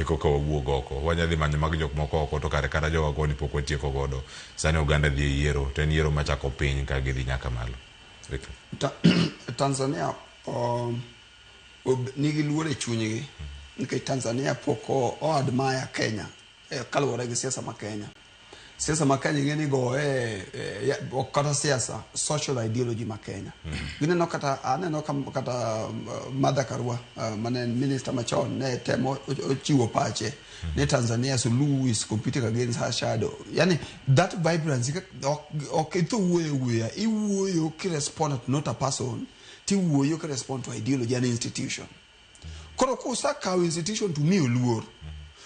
Koko wuog oko wanyadhi manyo mag jok moko oko to kare kara jogo ni pok watieko godo sani oganda dhi yiero to en yiero machako piny ka gidhi nyaka malo. Tanzania nigi luoro e chunygi nikech Tanzania pok o admire Kenya kaluwore gi siasa ma Kenya. Siasa ma Kenya ngeni go kata siasa social ideology ma Kenya. Gineno kata aneno kata Martha Karua mane minister machon ne temo ochiwo pache ne Tanzania Suluhu is competing against her shadow. Yani that vibrancy okay to wuoyo iwuoyo ki respond not a person ti wuoyo ki respond to ideology and institution. Koro kusa ka institution to me oluoro.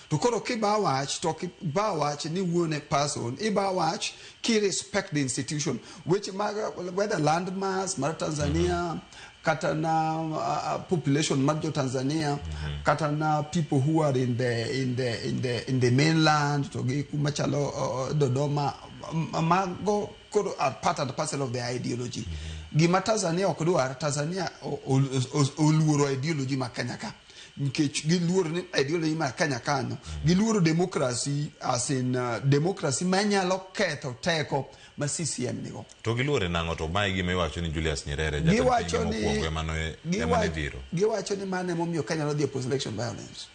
To koro ki ba wach ni wuone person i ba wach ki respect the institution which whether land mass mar Tanzania kata na population mar Tanzania kata na people who are in the mainland to gi kumachalo Dodoma mago koro are part and parcel of the ideology. Gima Tanzania okdwar Tanzania oluoro ideology ma Kenya ka. Nkech giluoro ni ideology ma Kenya kanyo giluoro democracy as in democracy manyalo ketho teko ma CCM nigo to giluore nango to mai gima iwacho ni Julius Nyerere giwacho ni mane momiyo Kenya no dhi post election violence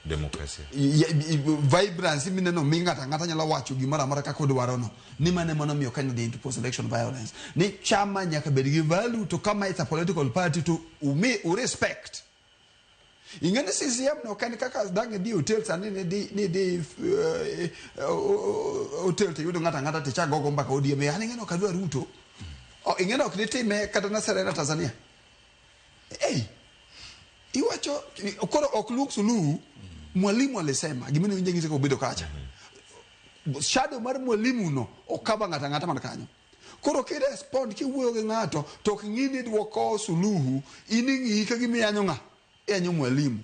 demokrasia vibrance mineno mingata ngata nyalo wacho gimoro amora kaka odwaro no ni mane momiyo Kenya dhi into post election violence ni chama nyaka bed gi value to kama it's a political party to respect. Ingene CCM no kan kaka dange di hotel sani ne di hotel te yudo ngata te chago go mbaka odie me ani ngeno kadwa Ruto ingeno ok nitime kata na Serena Tanzania iwacho okoro ok look Suluhu mwalimu alisema gimene winje ngise ko bedo kacha shadow mar mwalimu no okaba ngata man kanyo koro ki respond ki wuoyo gi ngato to ngini dwoko Suluhu iningi ka gimiyanyo nga enyo mwalimu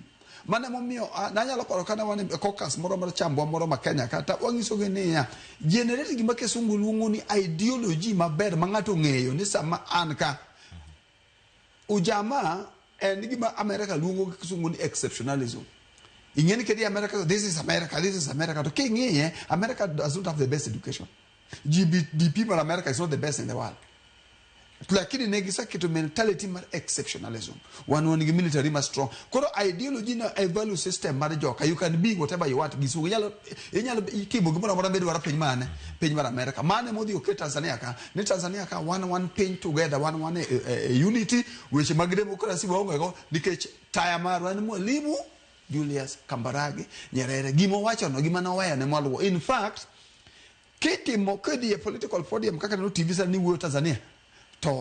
mana momiyo nanyalo paro kana wane caucus moro mar chambwa moro ma Kenya kata wangiso genia generate gima kesungu luongo ni ideology maber ma ngato ngeyo ni sama an ka ujama en gima America luongo kesungu ni exceptionalism. Ingeni kedi America this is America to kingiye America doesn't have the best education. The people in America is not the best in the world. Lakini negisa kitu mentality mar exceptionalism one military mas strong koro ideology na a value system mar joka you can be whatever you want gisu inyalo kibo gimoro amora bedo wara piny mar America mane modi oket Tanzania ka one pin together one unity which mag democracy waongo go nikech taya mar wan mwalimu Julius Kambarage Nyerere gimo wacho no gima noweyo ne maluwo in fact kitimo kedi a political podium kaka no TV sa ni wuo Tanzania to